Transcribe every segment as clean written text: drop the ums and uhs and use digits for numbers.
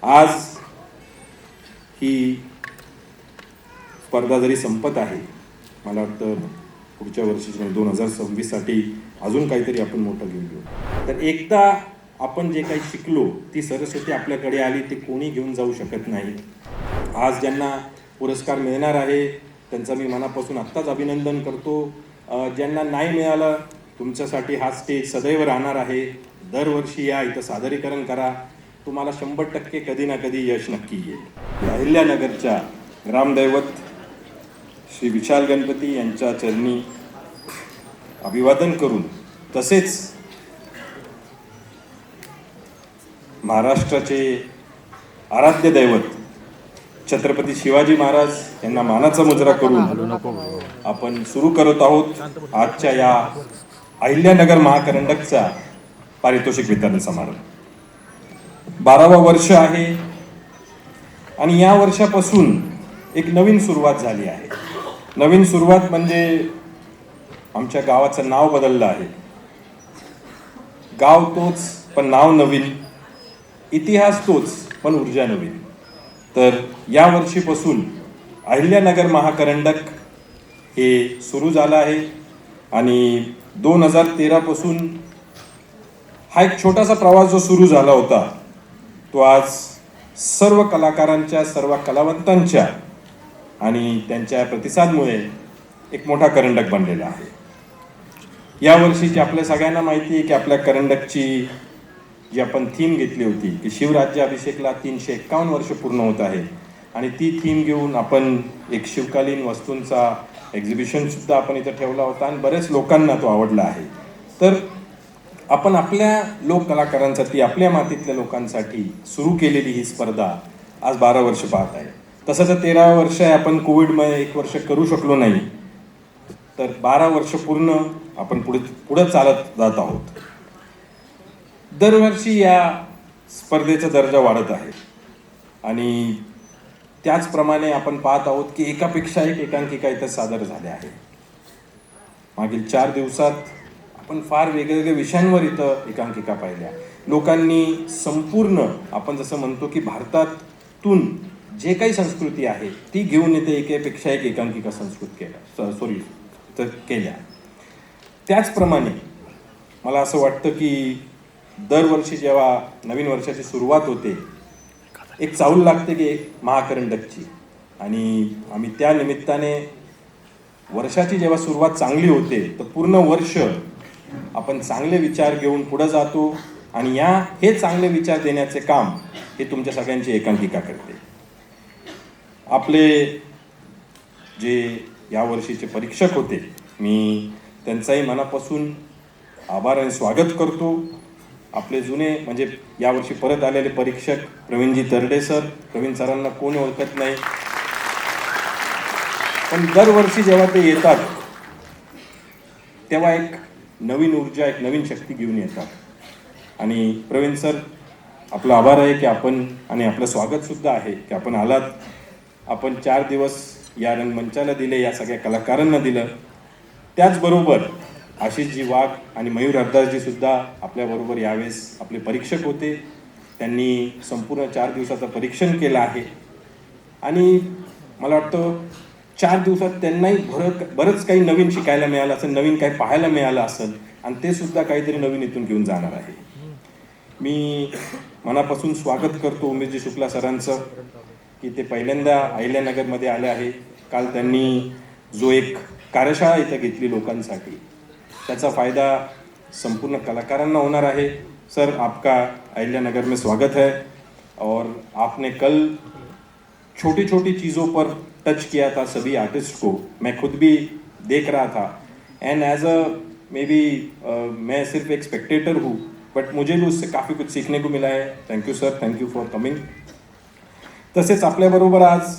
आज ही स्पर्धा जरी संपत आहे, मला वाटतं पुढच्या वर्षी 2026साठी अजून काहीतरी आपण मोठं घेऊन येऊ. तर एकदा आपण जे काही शिकलो ती सरस्वती आपल्याकडे आली, ती कोणी घेऊन जाऊ शकत नाही. आज ज्यांना पुरस्कार मिळणार आहे त्यांचं मी मनापासून आत्ताच अभिनंदन करतो. ज्यांना नाही मिळालं, तुमच्यासाठी हा स्टेज सदैव राहणार आहे. दरवर्षी या, इथं सादरीकरण करा, तुम्हाला 100% कधी ना कधी यश नक्की येईल. अहिल्यानगरच्या ग्रामदैवत श्री विशाल गणपती यांच्या चरणी अभिवादन करून, तसेच महाराष्ट्राचे आराध्य दैवत छत्रपती शिवाजी महाराज यांना मानाचा मुजरा करून आपण सुरू करत आहोत आजच्या या अहिल्यानगर महाकरंडकचा पारितोषिक वितरण समारंभ. 12वा वर्ष आहे आणि या वर्षापासून एक नवीन सुरुवात झाली आहे. नवीन सुरुवात म्हणजे आमच्या गावाचं नाव बदललं आहे. गाव तोच पण नाव नवीन, इतिहास तोच पण ऊर्जा नवीन. तर या वर्षीपासून अहिल्यानगर महाकरंडक हे सुरू झालं आहे आणि 2013 पासून हा एक छोटासा प्रवास जो सुरू झाला होता तो आज सर्व कलाकारांच्या, सर्व कलावंतांच्या आणि त्यांच्या प्रतिसादमुळे एक मोठा करंडक बनलेला आहे. या वर्षीची आपल्या सगळ्यांना माहिती आहे की आपल्या करंडकची जी आपण थीम घेतली होती की शिवराज्याभिषेकला 351 वर्ष पूर्ण होत आहे आणि ती थीम घेऊन आपण एक शिवकालीन वस्तूंचा एक्झिबिशन सुद्धा आपण इथं ठेवला होता आणि बरेच लोकांना तो आवडला आहे. तर आपण आपल्या लोक कलाकारांसाठी, आपल्या मातीतल्या लोकांसाठी सुरू केलेली ही स्पर्धा आज 12 वर्ष पाहत आहे. तसं तर 13 वर्ष आहे, आपण कोविडमुळे 1 वर्ष करू शकलो नाही. तर 12 वर्ष पूर्ण आपण पुढे चालत जात आहोत. दरवर्षी या स्पर्धेचा दर्जा वाढत आहे आणि त्याचप्रमाणे आपण पाहत आहोत की एकापेक्षा एक एकांकिका इथं सादर झाल्या आहे. मागील 4 दिवसात आपण फार वेगवेगळ्या विषयांवर इथं एकांकिका पाहिल्या. लोकांनी संपूर्ण, आपण जसं म्हणतो की भारतातून जे काही संस्कृती आहे ती घेऊन इथे एकापेक्षा एक एकांकिका केल्या. त्याचप्रमाणे मला असं वाटतं की दरवर्षी जेव्हा नवीन वर्षाची सुरुवात होते एक चाहूल लागते की एक महाकरंडकची, आणि आम्ही त्या निमित्ताने वर्षाची जेव्हा सुरुवात चांगली होते तर पूर्ण वर्ष आपण चांगले विचार घेऊन पुढे जातो आणि हे चांगले विचार देण्याचे काम हे तुमच्या सगळ्यांची एकांकिका करते. आपले जे यावर्षीचे परीक्षक होते, मी त्यांचाही मनापासून आभार आणि स्वागत करतो. आपले जुने म्हणजे यावर्षी परत आलेले परीक्षक प्रवीणजी तरडे सर, प्रवीण सरांना कोणी ओळखत नाही, पण दरवर्षी जेव्हा ते येतात तेव्हा एक नवीन ऊर्जा, एक नवीन शक्ती घेऊन येतात. आणि प्रवीण सर, आपला आभार आहे की आपण, आणि आपलं स्वागत सुद्धा आहे की आपण आलात. आपण 4 दिवस या रंगमंचाला दिले, या सगळ्या कलाकारांना दिलं. त्याचबरोबर आशिषजी वाघ आणि मयूर हरदासजी सुद्धा आपल्याबरोबर यावेळेस आपले परीक्षक होते. त्यांनी संपूर्ण 4 दिवसाचं परीक्षण केलं आहे आणि मला वाटतं 4 दिवसात त्यांनाही बरंच काही नवीन शिकायला मिळालं असेल, नवीन काही पाहायला मिळालं असेल आणि ते सुद्धा काहीतरी नवीन इथून घेऊन जाणार आहे. मी मनापासून स्वागत करतो उमेशजी शुक्ला सरांचं की ते पहिल्यांदा अहिल्यानगरमध्ये आले आहे. काल त्यांनी जो एक कार्यशाळा इथं घेतली लोकांसाठी, त्याचा फायदा संपूर्ण कलाकारांना होणार आहे. सर, आपका अहिल्यानगर में स्वागत है. और आपने कल छोटी छोटी चीज़ों पर टच किया था सभी आर्टिस्ट को. मैं खुद भी देख रहा था end as a may be मैं सिर्फ एक स्पेक्टेटर हूँ, बट मुझे भी उससे काफ़ी कुछ सीखने को मिला है. Thank you sir, thank you for coming. तसेच आपल्याबरोबर आज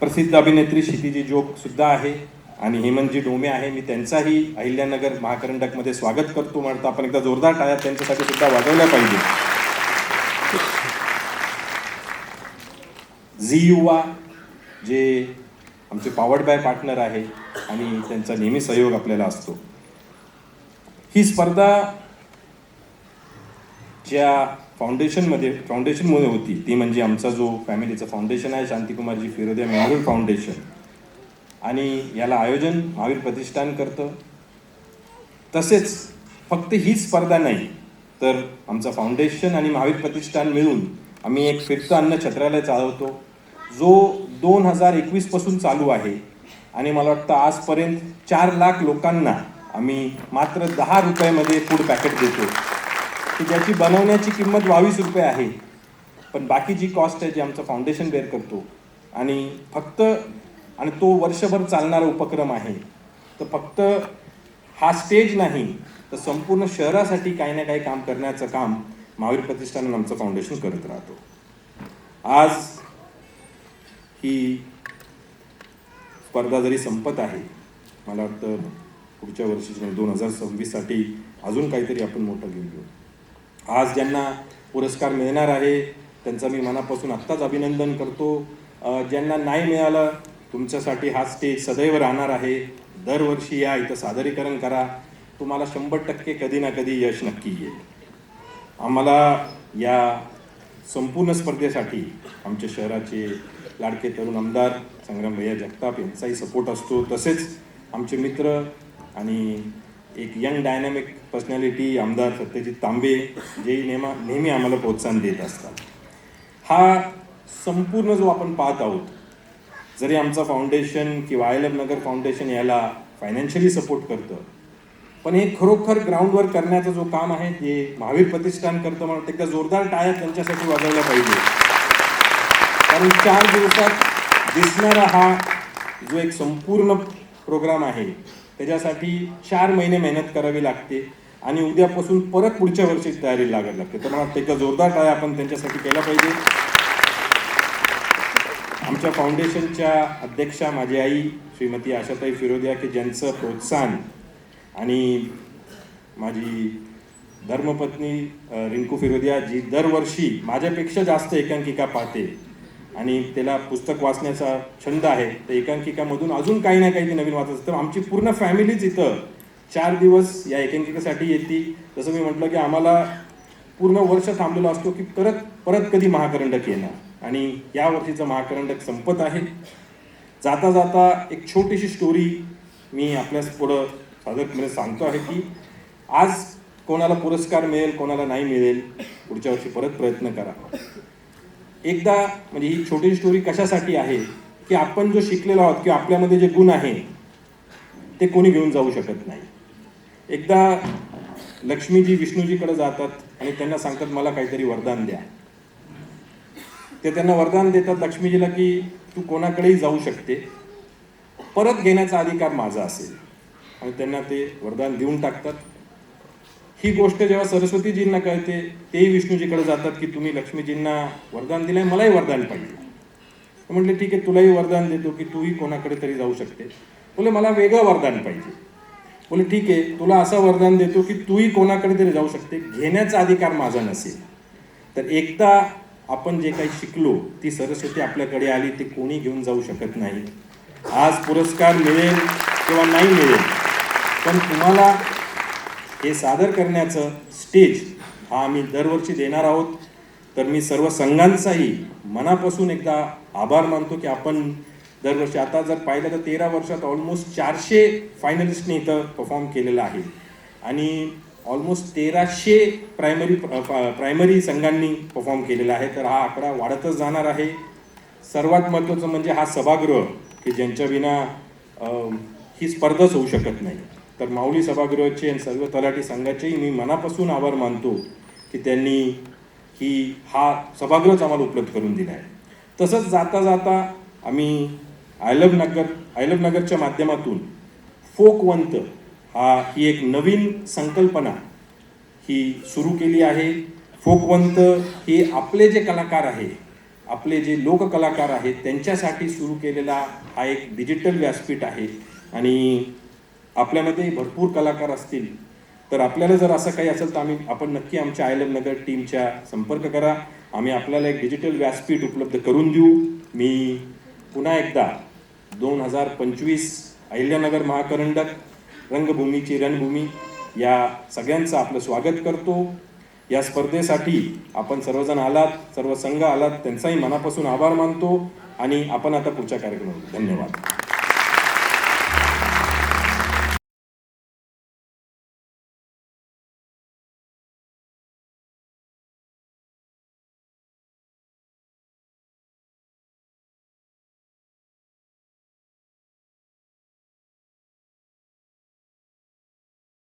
प्रसिद्ध अभिनेत्री क्षितिजी जोग सुद्धा आहे आणि हेमंतजी डोमे आहे. मी त्यांचाही अहिल्यानगर महाकरंडकमध्ये स्वागत करतो. म्हणतो आपण एकदा जोरदार टाळ्या त्यांच्यासाठी सुद्धा वाजवल्या पाहिजे. झी युवा जे आमचे पॉवर्ड बाय पार्टनर आहे आणि त्यांचा नेहमी सहयोग आपल्याला असतो. ही स्पर्धा ज्या फाउंडेशनमध्ये होती ती म्हणजे आमचा जो फॅमिलीचं फाउंडेशन आहे शांतिकुमारजी फिरोदिया मेमोरियल फाउंडेशन, आणि याला आयोजन महावीर प्रतिष्ठान करतं. तसेच फक्त ही स्पर्धा नाही तर आमचं फाउंडेशन आणि महावीर प्रतिष्ठान मिळून आम्ही एक फिरतं अन्न छत्रालय चालवतो, जो 2021 पासून चालू आहे. आणि मला वाटतं आजपर्यंत 4 लाख लोकांना आम्ही मात्र 10 रुपयामध्ये फूड पॅकेट देतो, की ज्याची बनवण्याची किंमत 22 रुपये आहे. पण बाकी जी कॉस्ट आहे जी आमचं फाउंडेशन बेअर करतो, आणि तो वर्षभर चालणारा उपक्रम आहे. तर फक्त हा स्टेज नाही तर संपूर्ण शहरासाठी काही ना काही काम करण्याचं काम महावीर प्रतिष्ठान आमचं फाउंडेशन करत राहतो. आज ही स्पर्धा जरी संपत आहे, मला वाटतं पुढच्या वर्षीची म्हणजे 2026साठी अजून काहीतरी आपण मोठं घेऊ. आज ज्यांना पुरस्कार मिळणार आहे त्यांचं मी मनापासून आत्ताच अभिनंदन करतो. ज्यांना नाही मिळालं, तुमच्यासाठी हा स्टेज सदैव राहणार आहे. दरवर्षी या इथं सादरीकरण करा, तुम्हाला 100% कधी ना कधी यश नक्की येईल. आम्हाला या संपूर्ण स्पर्धेसाठी आमच्या शहराचे लाडके तरुण आमदार संग्राम भैया जगताप यांचाही सपोर्ट असतो. तसेच आमचे मित्र आणि एक यंग डायनॅमिक पर्सनॅलिटी आमदार सत्यजित तांबे, जे नेहमी आम्हाला प्रोत्साहन देत असतात. हा संपूर्ण जो आपण पाहत आहोत, जरी आमचं फाउंडेशन किंवा आयलभ नगर फाउंडेशन याला फायनान्शियली सपोर्ट करतं, पण हे खरोखर ग्राउंडवर करण्याचं जो काम आहे ते महावीर प्रतिष्ठान करतं. म्हणून एकदा जोरदार टाळ्या त्यांच्यासाठी वाजवल्या पाहिजे. कारण 4 दिवसात दिसणारा हा जो एक संपूर्ण प्रोग्राम आहे त्याच्यासाठी 4 महिने मेहनत करावी लागते आणि उद्यापासून परत पुढच्या वर्षी तयारी लागायला लागते. तर मला एकदा जोरदार टाळ्या आपण त्यांच्यासाठी केल्या पाहिजे. आमच्या फाउंडेशनच्या अध्यक्षा माझी आई श्रीमती आशाताई फिरोदिया, की ज्यांचं प्रोत्साहन, आणि माझी धर्मपत्नी रिंकू फिरोदिया, जी दरवर्षी माझ्यापेक्षा जास्त एकांकिका पाहते आणि त्याला पुस्तक वाचण्याचा छंद आहे. तर एकांकिकामधून अजून काही ना काही नवीन वाचत असतं. आमची पूर्ण फॅमिलीच इथं 4 दिवस या एकांकिकेसाठी येते. जसं मी म्हटलं की आम्हाला पूर्ण वर्ष थांबलेलो असतो की परत कधी महाकरंडक येणार, आणि या वर्षीचं महाकरंडक संपत आहे. जाता जाता एक छोटीशी स्टोरी मी आपल्यास पुढं सादरपणे सांगतो आहे की आज कोणाला पुरस्कार मिळेल, कोणाला नाही मिळेल, पुढच्या वर्षी परत प्रयत्न करा. एकदा म्हणजे ही छोटी स्टोरी कशासाठी आहे की आपण जो शिकलेलो आहोत किंवा आपल्यामध्ये जे गुण आहे ते कोणी घेऊन जाऊ शकत नाही. एकदा लक्ष्मीजी विष्णूजीकडे जातात आणि त्यांना सांगतात मला काहीतरी वरदान द्या. ते त्यांना वरदान देतात लक्ष्मीजीला की तू कोणाकडेही जाऊ शकते, परत घेण्याचा अधिकार माझा असेल, आणि त्यांना ते वरदान देऊन टाकतात. ही गोष्ट जेव्हा सरस्वतीजींना कळते, तेही विष्णूजीकडे जातात की तुम्ही लक्ष्मीजींना वरदान दिलंय, मलाही वरदान पाहिजे. म्हटले ठीक आहे, तुलाही वरदान देतो की तूही कोणाकडे तरी जाऊ शकते. बोले मला वेगळं वरदान पाहिजे. बोले ठीक आहे, तुला असं वरदान देतो की तूही कोणाकडे तरी जाऊ शकते, घेण्याचा अधिकार माझा नसेल. तर एकदा आपण जे काही शिकलो, ती सरस्वती आपल्याकडे आली, ते कोणी घेऊन जाऊ शकत नाही. आज पुरस्कार मिळेल किंवा नाही मिळेल, पण तुम्हाला हे सादर करण्याचं स्टेज हा आम्ही दरवर्षी देणार आहोत. तर मी सर्व संघांचाही मनापासून एकदा आभार मानतो की आपण दरवर्षी, आता जर पाहिलं तर 13 वर्षात ऑलमोस्ट 400 फायनलिस्टने इथं परफॉर्म केलेलं आहे, आणि ऑलमोस्ट 1300 प्रायमरी संघांनी परफॉर्म केलेला आहे. तर हा आकडा वाढतच जाणार आहे. सर्वात महत्त्वाचं म्हणजे हा सभागृह, की ज्यांच्या विना ही स्पर्धाच होऊ शकत नाही. तर माऊली सभागृहाचे आणि सर्व तलाठी संघाचेही मी मनापासून आभार मानतो की त्यांनी हा सभागृहच आम्हाला उपलब्ध करून दिला आहे. तसंच जाता जाता आम्ही आयलभ नगरच्या माध्यमातून फोकवंत ही एक नवीन संकल्पना ही सुरू केली आहे. फोकवंत हे आपले जे कलाकार आहे, आपले जे लोककलाकार आहेत त्यांच्यासाठी सुरू केलेला हा एक डिजिटल व्यासपीठ आहे. आणि आपल्यामध्ये भरपूर कलाकार असतील, तर आपल्याला जर असं काही असेल तर आपण नक्की आमच्या आयलभ नगर टीमच्या संपर्क करा. आम्ही आपल्याला एक डिजिटल व्यासपीठ उपलब्ध करून देऊ. मी पुन्हा एकदा 2025 अहिल्यानगर महाकरंडक रंगभूमीची रणभूमी या सगळ्यांचं आपलं स्वागत करतो. या स्पर्धेसाठी आपण सर्वजण आलात, सर्व संघ आलात, त्यांचाही मनापासून आभार मानतो आणि आपण आता पुढच्या कार्यक्रमात धन्यवाद.